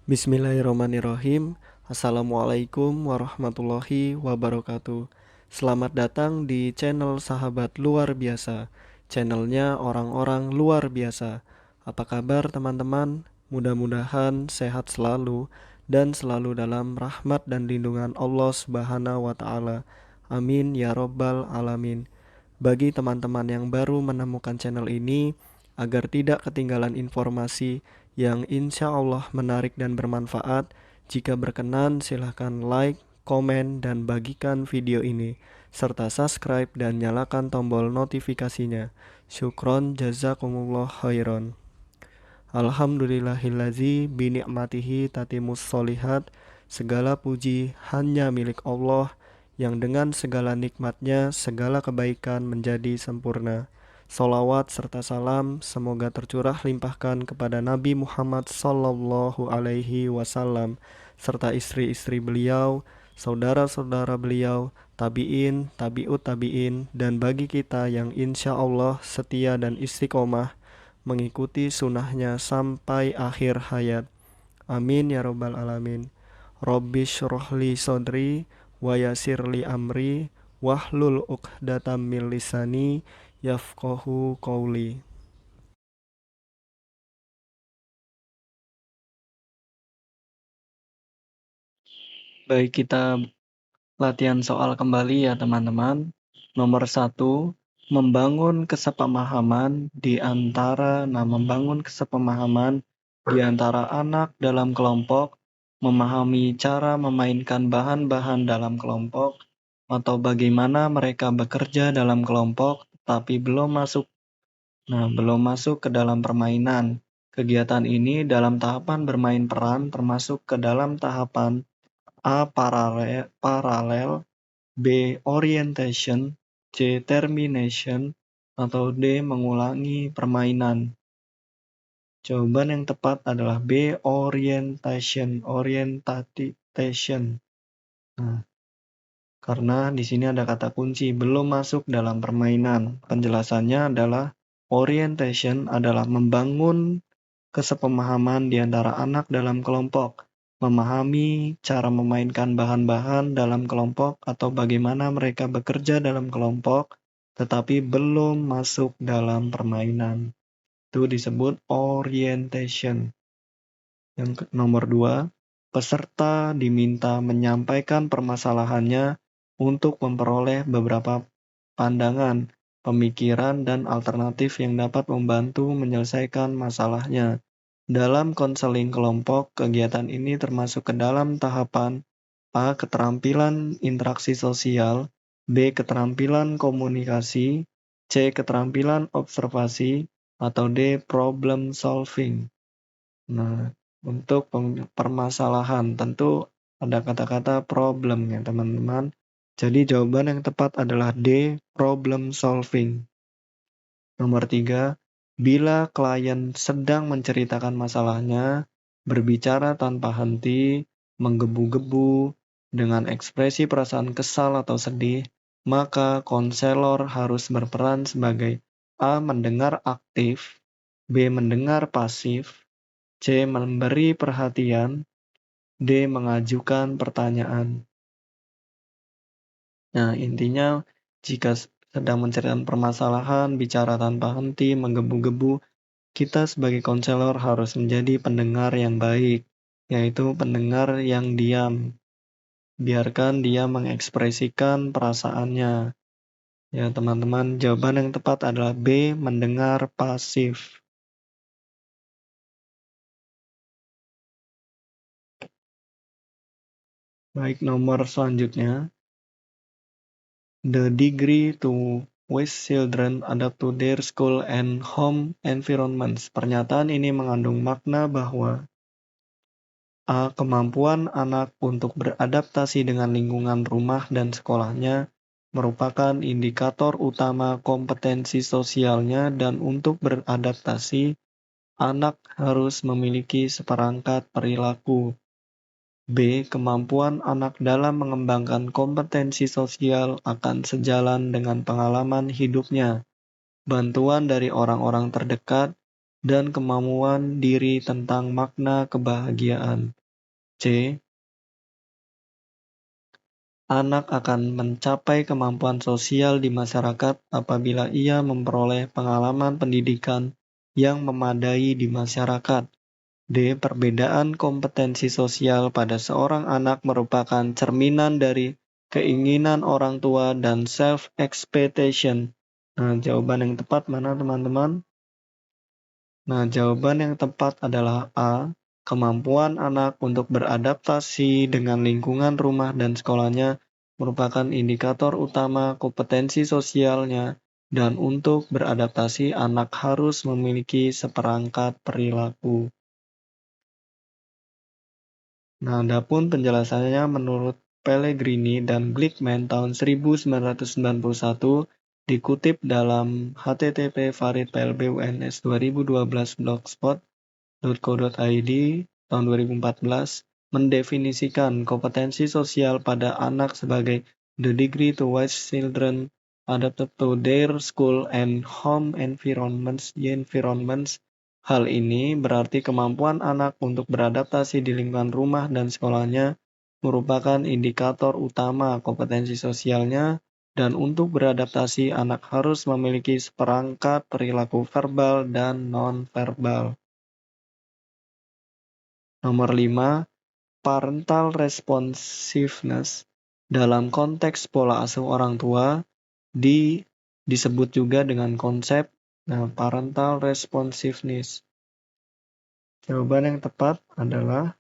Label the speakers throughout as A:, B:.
A: Bismillahirrahmanirrahim. Assalamualaikum warahmatullahi wabarakatuh. Selamat datang di channel Sahabat Luar Biasa. Channelnya orang-orang luar biasa. Apa kabar teman-teman? Mudah-mudahan sehat selalu dan selalu dalam rahmat dan lindungan Allah Subhanahu wa taala. Amin ya robbal alamin. Bagi teman-teman yang baru menemukan channel ini, agar tidak ketinggalan informasi yang insya Allah menarik dan bermanfaat, jika berkenan silahkan like, komen, dan bagikan video ini, serta subscribe dan nyalakan tombol notifikasinya. Syukron jazakumullah khairan. Alhamdulillahillazi bini'matihi tatimus solihat. Segala puji hanya milik Allah, yang dengan segala nikmatnya segala kebaikan menjadi sempurna. Salawat serta salam semoga tercurah limpahkan kepada Nabi Muhammad Sallallahu Alaihi Wasallam serta istri-istri beliau, saudara-saudara beliau, tabi'in, tabi'ut tabi'in, dan bagi kita yang insya Allah setia dan istiqomah mengikuti sunnahnya sampai akhir hayat. Amin ya robbal alamin. Rabbi syrohli sodri wa yasirli amri wahlul uqdatam min lisani yafqahu qawli. Baik, kita latihan soal kembali ya teman-teman. Nomor 1, membangun kesepemahaman di antara anak dalam kelompok, memahami cara memainkan bahan-bahan dalam kelompok, atau bagaimana mereka bekerja dalam kelompok tapi belum masuk ke dalam permainan. Kegiatan ini dalam tahapan bermain peran termasuk ke dalam tahapan A. Paralel, B. Orientation, C. Termination, atau D. Mengulangi permainan. Jawaban yang tepat adalah B. Orientation. Nah, karena di sini ada kata kunci belum masuk dalam permainan. Penjelasannya adalah orientation adalah membangun kesepemahaman di antara anak dalam kelompok, memahami cara memainkan bahan-bahan dalam kelompok atau bagaimana mereka bekerja dalam kelompok, tetapi belum masuk dalam permainan. Itu disebut orientation. Yang nomor 2, peserta diminta menyampaikan permasalahannya untuk memperoleh beberapa pandangan, pemikiran, dan alternatif yang dapat membantu menyelesaikan masalahnya. Dalam konseling kelompok, kegiatan ini termasuk ke dalam tahapan A. Keterampilan interaksi sosial, B. Keterampilan komunikasi, C. Keterampilan observasi, atau D. Problem solving. Nah, untuk permasalahan tentu ada kata-kata problem ya teman-teman. Jadi jawaban yang tepat adalah D. Problem solving. Nomor 3, bila klien sedang menceritakan masalahnya, berbicara tanpa henti, menggebu-gebu, dengan ekspresi perasaan kesal atau sedih, maka konselor harus berperan sebagai A. Mendengar aktif, B. Mendengar pasif, C. Memberi perhatian, D. Mengajukan pertanyaan. Nah, intinya jika sedang menceritakan permasalahan, bicara tanpa henti, menggebu-gebu, kita sebagai konselor harus menjadi pendengar yang baik, yaitu pendengar yang diam. Biarkan dia mengekspresikan perasaannya. Ya, teman-teman, jawaban yang tepat adalah B. Mendengar pasif. Baik, nomor selanjutnya. The degree to which children adapt to their school and home environments. Pernyataan ini mengandung makna bahwa A. Kemampuan anak untuk beradaptasi dengan lingkungan rumah dan sekolahnya merupakan indikator utama kompetensi sosialnya, dan untuk beradaptasi, anak harus memiliki seperangkat perilaku. B. Kemampuan anak dalam mengembangkan kompetensi sosial akan sejalan dengan pengalaman hidupnya, bantuan dari orang-orang terdekat, dan kemampuan diri tentang makna kebahagiaan. C. Anak akan mencapai kemampuan sosial di masyarakat apabila ia memperoleh pengalaman pendidikan yang memadai di masyarakat. D. Perbedaan kompetensi sosial pada seorang anak merupakan cerminan dari keinginan orang tua dan self-expectation. Nah, jawaban yang tepat mana teman-teman? Nah, jawaban yang tepat adalah A. Kemampuan anak untuk beradaptasi dengan lingkungan rumah dan sekolahnya merupakan indikator utama kompetensi sosialnya, dan untuk beradaptasi anak harus memiliki seperangkat perilaku. Nah, adapun penjelasannya menurut Pellegrini dan Glickman tahun 1991 dikutip dalam http farid.plbuns 2012blogspot.co.id tahun 2014 mendefinisikan kompetensi sosial pada anak sebagai the degree to which children adapted to their school and home environments. Hal ini berarti kemampuan anak untuk beradaptasi di lingkungan rumah dan sekolahnya merupakan indikator utama kompetensi sosialnya, dan untuk beradaptasi anak harus memiliki seperangkat perilaku verbal dan non-verbal. Nomor 5, parental responsiveness. Dalam konteks pola asuh orang tua, disebut juga dengan konsep parental responsiveness. Jawaban yang tepat adalah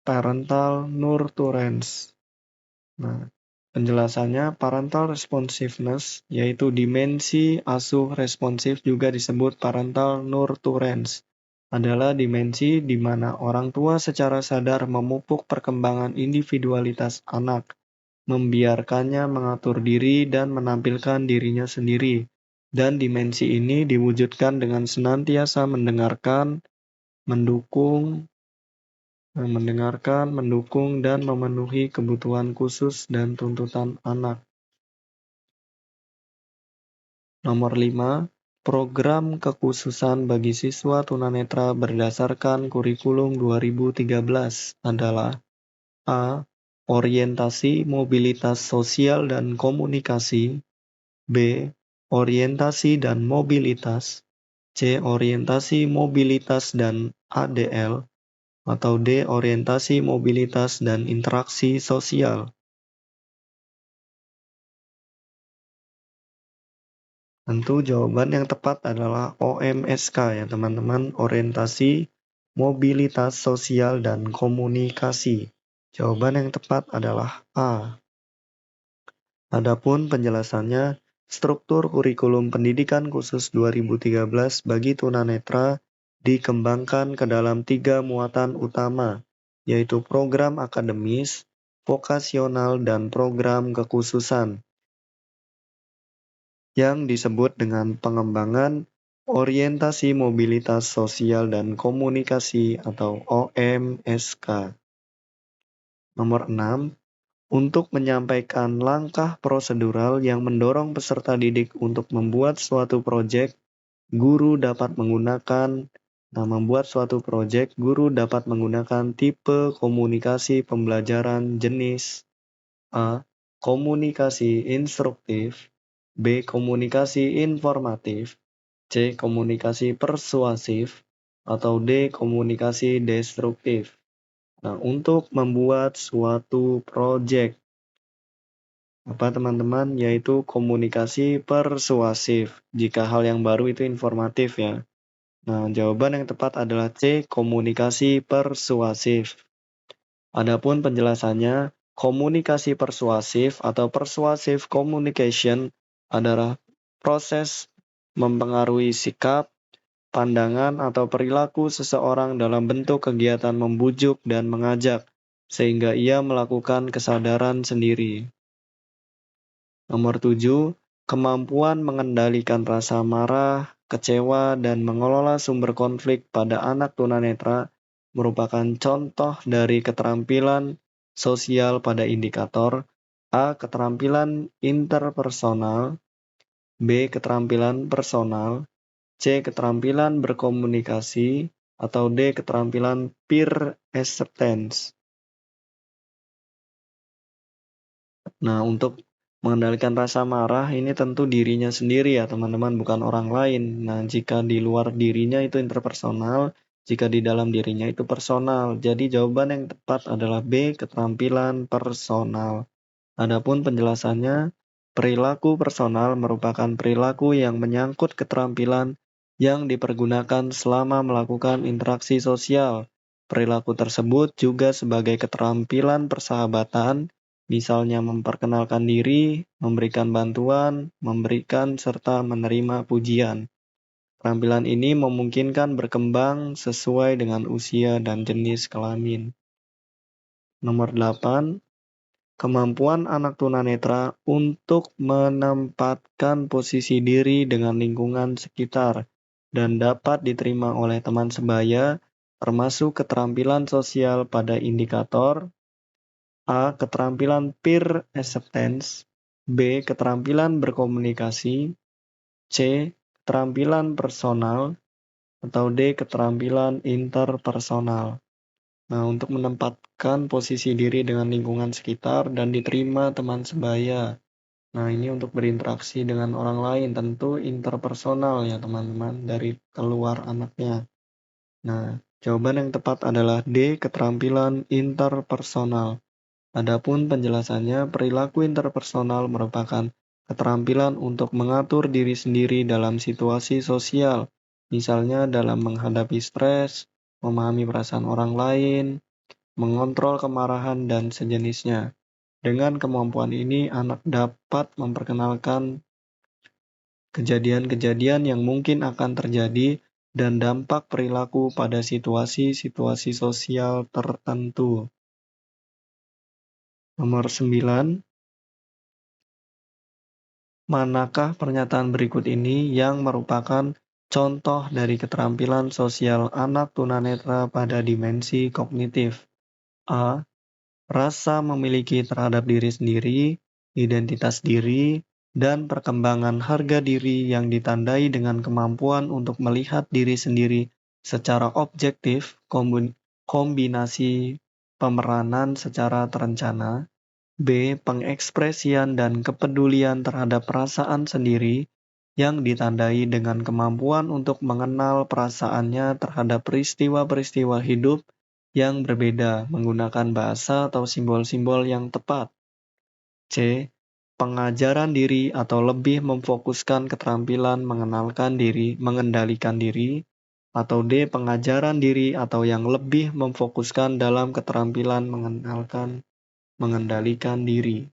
A: parental nurturance. Nah, penjelasannya parental responsiveness yaitu dimensi asuh responsif, juga disebut parental nurturance, adalah dimensi di mana orang tua secara sadar memupuk perkembangan individualitas anak, membiarkannya mengatur diri dan menampilkan dirinya sendiri. Dan dimensi ini diwujudkan dengan senantiasa mendukung, dan memenuhi kebutuhan khusus dan tuntutan anak. Nomor 5, program kekhususan bagi siswa tunanetra berdasarkan kurikulum 2013 adalah A. Orientasi mobilitas sosial dan komunikasi. B. Orientasi dan mobilitas. C. Orientasi mobilitas dan ADL. Atau D. Orientasi mobilitas dan interaksi sosial. Tentu jawaban yang tepat adalah OMSK ya teman-teman, orientasi mobilitas sosial dan komunikasi. Jawaban yang tepat adalah A. Adapun penjelasannya, struktur kurikulum pendidikan khusus 2013 bagi tunanetra dikembangkan ke dalam 3 muatan utama, yaitu program akademis, vokasional, dan program kekhususan, yang disebut dengan pengembangan orientasi mobilitas sosial dan komunikasi atau OMSK. Nomor 6. Untuk menyampaikan langkah prosedural yang mendorong peserta didik untuk membuat suatu proyek, guru dapat menggunakan tipe komunikasi pembelajaran jenis A. Komunikasi instruktif, B. Komunikasi informatif, C. Komunikasi persuasif, atau D. Komunikasi destruktif. Nah, untuk membuat suatu proyek, teman-teman, yaitu komunikasi persuasif. Jika hal yang baru itu informatif ya. Nah, jawaban yang tepat adalah C, komunikasi persuasif. Adapun penjelasannya, komunikasi persuasif atau persuasive communication adalah proses mempengaruhi sikap, pandangan, atau perilaku seseorang dalam bentuk kegiatan membujuk dan mengajak, sehingga ia melakukan kesadaran sendiri. Nomor 7, kemampuan mengendalikan rasa marah, kecewa, dan mengelola sumber konflik pada anak tunanetra merupakan contoh dari keterampilan sosial pada indikator A. Keterampilan interpersonal, B. Keterampilan personal, C. Keterampilan berkomunikasi, atau D. keterampilan peer acceptance. Nah, untuk mengendalikan rasa marah ini tentu dirinya sendiri ya teman-teman, bukan orang lain. Nah, jika di luar dirinya itu interpersonal, jika di dalam dirinya itu personal. Jadi jawaban yang tepat adalah B, keterampilan personal. Adapun penjelasannya, perilaku personal merupakan perilaku yang menyangkut keterampilan yang dipergunakan selama melakukan interaksi sosial. Perilaku tersebut juga sebagai keterampilan persahabatan, misalnya memperkenalkan diri, memberikan bantuan, memberikan serta menerima pujian. Keterampilan ini memungkinkan berkembang sesuai dengan usia dan jenis kelamin. Nomor 8, kemampuan anak tunanetra untuk menempatkan posisi diri dengan lingkungan sekitar dan dapat diterima oleh teman sebaya, termasuk keterampilan sosial pada indikator A. Keterampilan peer acceptance, B. Keterampilan berkomunikasi, C. Keterampilan personal, atau D. Keterampilan interpersonal. Nah, untuk menempatkan posisi diri dengan lingkungan sekitar dan diterima teman sebaya. Nah, ini untuk berinteraksi dengan orang lain, tentu interpersonal ya teman-teman, dari keluar anaknya. Nah, jawaban yang tepat adalah D, keterampilan interpersonal. Adapun penjelasannya, perilaku interpersonal merupakan keterampilan untuk mengatur diri sendiri dalam situasi sosial, misalnya dalam menghadapi stres, memahami perasaan orang lain, mengontrol kemarahan, dan sejenisnya. Dengan kemampuan ini, anak dapat memperkenalkan kejadian-kejadian yang mungkin akan terjadi dan dampak perilaku pada situasi-situasi sosial tertentu. Nomor 9, manakah pernyataan berikut ini yang merupakan contoh dari keterampilan sosial anak tunanetra pada dimensi kognitif? A. Rasa memiliki terhadap diri sendiri, identitas diri, dan perkembangan harga diri yang ditandai dengan kemampuan untuk melihat diri sendiri secara objektif, kombinasi pemeranan secara terencana. B. Pengekspresian dan kepedulian terhadap perasaan sendiri yang ditandai dengan kemampuan untuk mengenal perasaannya terhadap peristiwa-peristiwa hidup yang berbeda menggunakan bahasa atau simbol-simbol yang tepat. C. Pengajaran diri atau lebih memfokuskan keterampilan mengendalikan diri. Atau D. Pengajaran diri atau yang lebih memfokuskan dalam keterampilan mengendalikan diri.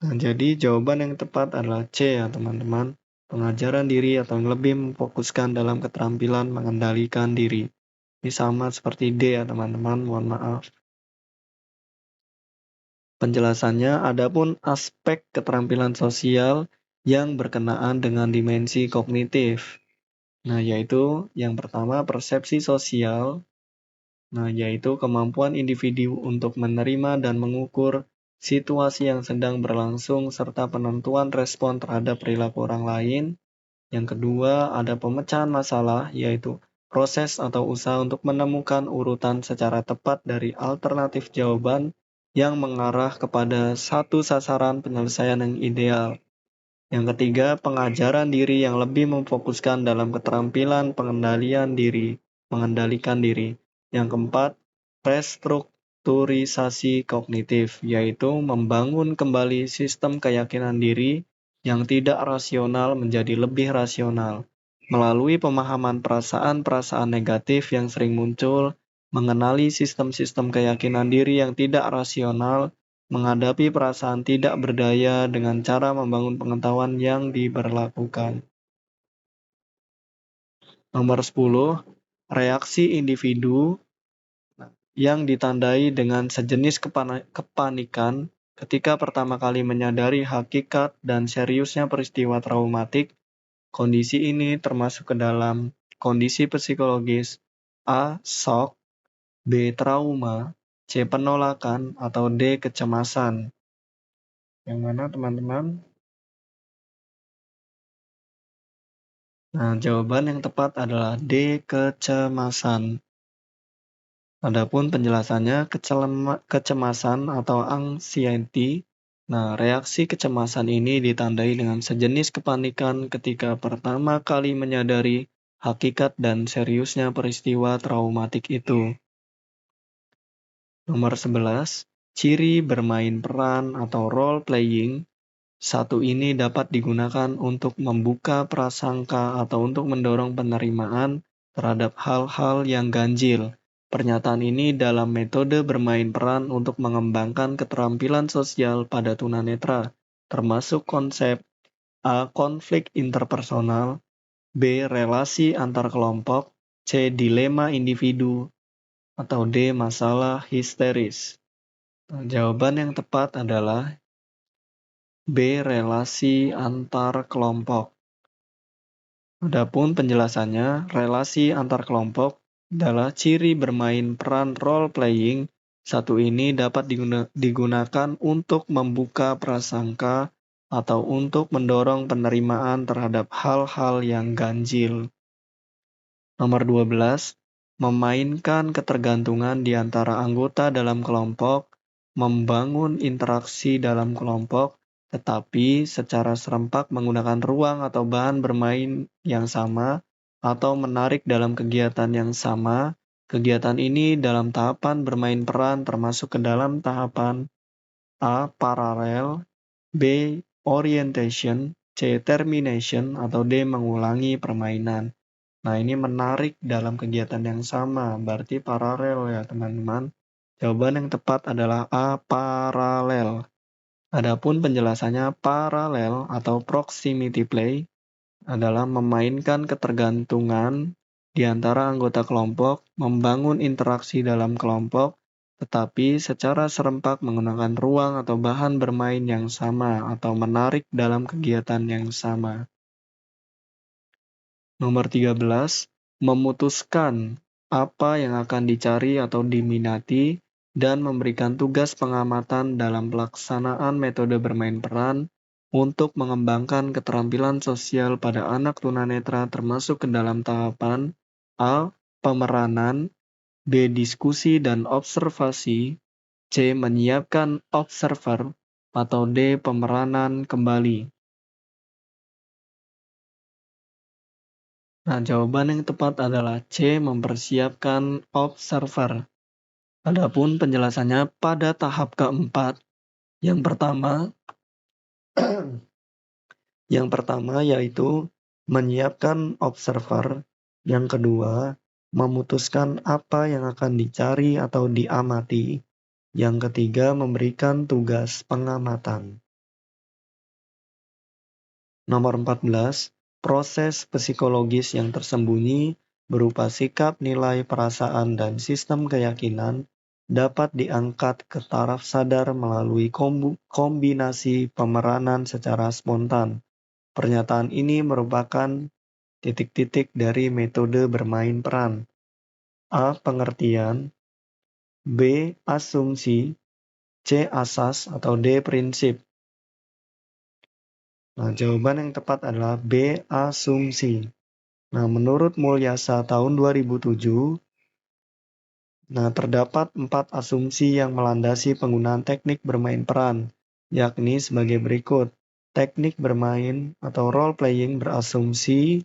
A: Nah, jadi jawaban yang tepat adalah C ya teman-teman. Pengajaran diri atau yang lebih memfokuskan dalam keterampilan mengendalikan diri. Ini sama seperti D ya teman-teman, mohon maaf. Penjelasannya, adapun aspek keterampilan sosial yang berkenaan dengan dimensi kognitif. Nah, yaitu yang pertama persepsi sosial. Nah, yaitu kemampuan individu untuk menerima dan mengukur situasi yang sedang berlangsung serta penentuan respon terhadap perilaku orang lain. Yang kedua, ada pemecahan masalah, yaitu proses atau usaha untuk menemukan urutan secara tepat dari alternatif jawaban yang mengarah kepada satu sasaran penyelesaian yang ideal. Yang ketiga, pengajaran diri yang lebih memfokuskan dalam keterampilan mengendalikan diri. Yang keempat, restrukturisasi kognitif, yaitu membangun kembali sistem keyakinan diri yang tidak rasional menjadi lebih rasional. Melalui pemahaman perasaan-perasaan negatif yang sering muncul, mengenali sistem-sistem keyakinan diri yang tidak rasional, menghadapi perasaan tidak berdaya dengan cara membangun pengetahuan yang diberlakukan. Nomor 10, reaksi individu yang ditandai dengan sejenis kepanikan ketika pertama kali menyadari hakikat dan seriusnya peristiwa traumatik. Kondisi ini termasuk ke dalam kondisi psikologis A. Shock, B. Trauma, C. Penolakan, atau D. Kecemasan. Yang mana teman-teman? Nah, jawaban yang tepat adalah D. Kecemasan. Adapun penjelasannya, kecemasan atau anxiety. Nah, reaksi kecemasan ini ditandai dengan sejenis kepanikan ketika pertama kali menyadari hakikat dan seriusnya peristiwa traumatik itu. Nomor 11, ciri bermain peran atau role playing. Satu ini dapat digunakan untuk membuka prasangka atau untuk mendorong penerimaan terhadap hal-hal yang ganjil. Pernyataan ini dalam metode bermain peran untuk mengembangkan keterampilan sosial pada tunanetra, termasuk konsep A. Konflik interpersonal, B. Relasi antar kelompok, C. Dilema individu, atau D. Masalah histeris. Nah, jawaban yang tepat adalah B. Relasi antar kelompok. Adapun penjelasannya, relasi antar kelompok adalah ciri bermain peran role playing. Satu ini dapat digunakan untuk membuka prasangka atau untuk mendorong penerimaan terhadap hal-hal yang ganjil. Nomor 12, memainkan ketergantungan di antara anggota dalam kelompok, membangun interaksi dalam kelompok, tetapi secara serempak menggunakan ruang atau bahan bermain yang sama, atau menarik dalam kegiatan yang sama. Kegiatan ini dalam tahapan bermain peran termasuk ke dalam tahapan A. Paralel, B. Orientation, C. Termination, atau D. Mengulangi permainan. Nah, ini menarik dalam kegiatan yang sama, berarti paralel ya teman-teman. Jawaban yang tepat adalah A. Paralel. Adapun penjelasannya, paralel atau proximity play adalah memainkan ketergantungan di antara anggota kelompok, membangun interaksi dalam kelompok, tetapi secara serempak menggunakan ruang atau bahan bermain yang sama atau menarik dalam kegiatan yang sama. Nomor 13, memutuskan apa yang akan dicari atau diminati dan memberikan tugas pengamatan dalam pelaksanaan metode bermain peran untuk mengembangkan keterampilan sosial pada anak tunanetra termasuk ke dalam tahapan A. Pemeranan, B. Diskusi dan observasi, C. Menyiapkan observer, atau D. Pemeranan kembali. Nah, jawaban yang tepat adalah C. Mempersiapkan observer. Adapun penjelasannya pada tahap keempat, yang pertama, yaitu menyiapkan observer, yang kedua, memutuskan apa yang akan dicari atau diamati, yang ketiga, memberikan tugas pengamatan. Nomor 14, proses psikologis yang tersembunyi berupa sikap, nilai, perasaan, dan sistem keyakinan dapat diangkat ke taraf sadar melalui kombinasi pemeranan secara spontan. Pernyataan ini merupakan titik-titik dari metode bermain peran. A. Pengertian, B. Asumsi, C. Asas, atau D. Prinsip. Nah, jawaban yang tepat adalah B. Asumsi. Nah, menurut Mulyasa tahun 2007, terdapat 4 asumsi yang melandasi penggunaan teknik bermain peran, yakni sebagai berikut. Teknik bermain atau role playing berasumsi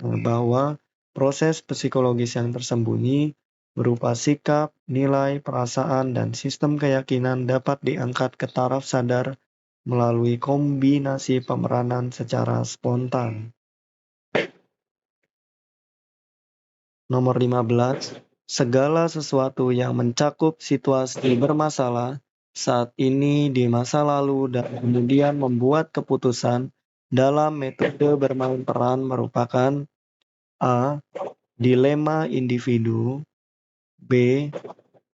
A: bahwa proses psikologis yang tersembunyi berupa sikap, nilai, perasaan, dan sistem keyakinan dapat diangkat ke taraf sadar melalui kombinasi pemeranan secara spontan. Nomor 15, segala sesuatu yang mencakup situasi bermasalah saat ini di masa lalu dan kemudian membuat keputusan dalam metode bermain peran merupakan A. Dilema individu, B.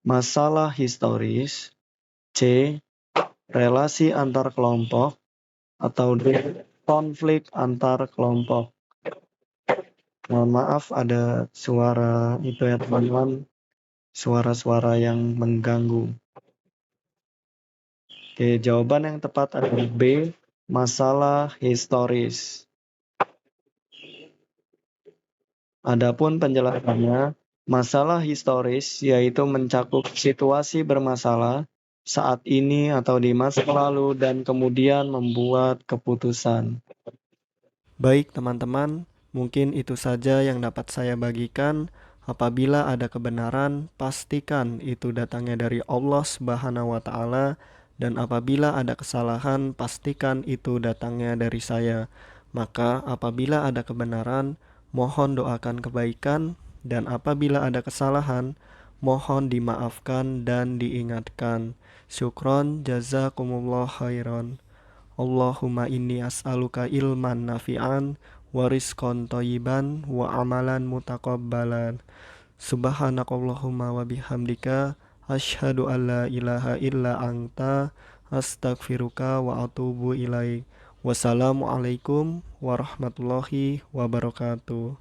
A: Masalah historis, C. Relasi antar kelompok, atau D. Konflik antar kelompok. Mohon maaf ada suara itu ya teman-teman, suara-suara yang mengganggu. Oke, jawaban yang tepat adalah B. Masalah historis. Adapun penjelasannya, masalah historis yaitu mencakup situasi bermasalah saat ini atau di masa lalu dan kemudian membuat keputusan. Baik teman-teman, mungkin itu saja yang dapat saya bagikan. Apabila ada kebenaran, pastikan itu datangnya dari Allah Subhanahu wa taala, dan apabila ada kesalahan, pastikan itu datangnya dari saya. Maka apabila ada kebenaran, mohon doakan kebaikan, dan apabila ada kesalahan, mohon dimaafkan dan diingatkan. Syukron jazakumullah khairan. Allahumma inni as'aluka ilman nafi'an wa rizqan thayyiban wa amalan mutaqabbalan. Subhanakallahumma wa bihamdika asyhadu an la ilaha illa anta astaghfiruka wa atubu ilaik. Wassalamualaikum warahmatullahi wabarakatuh.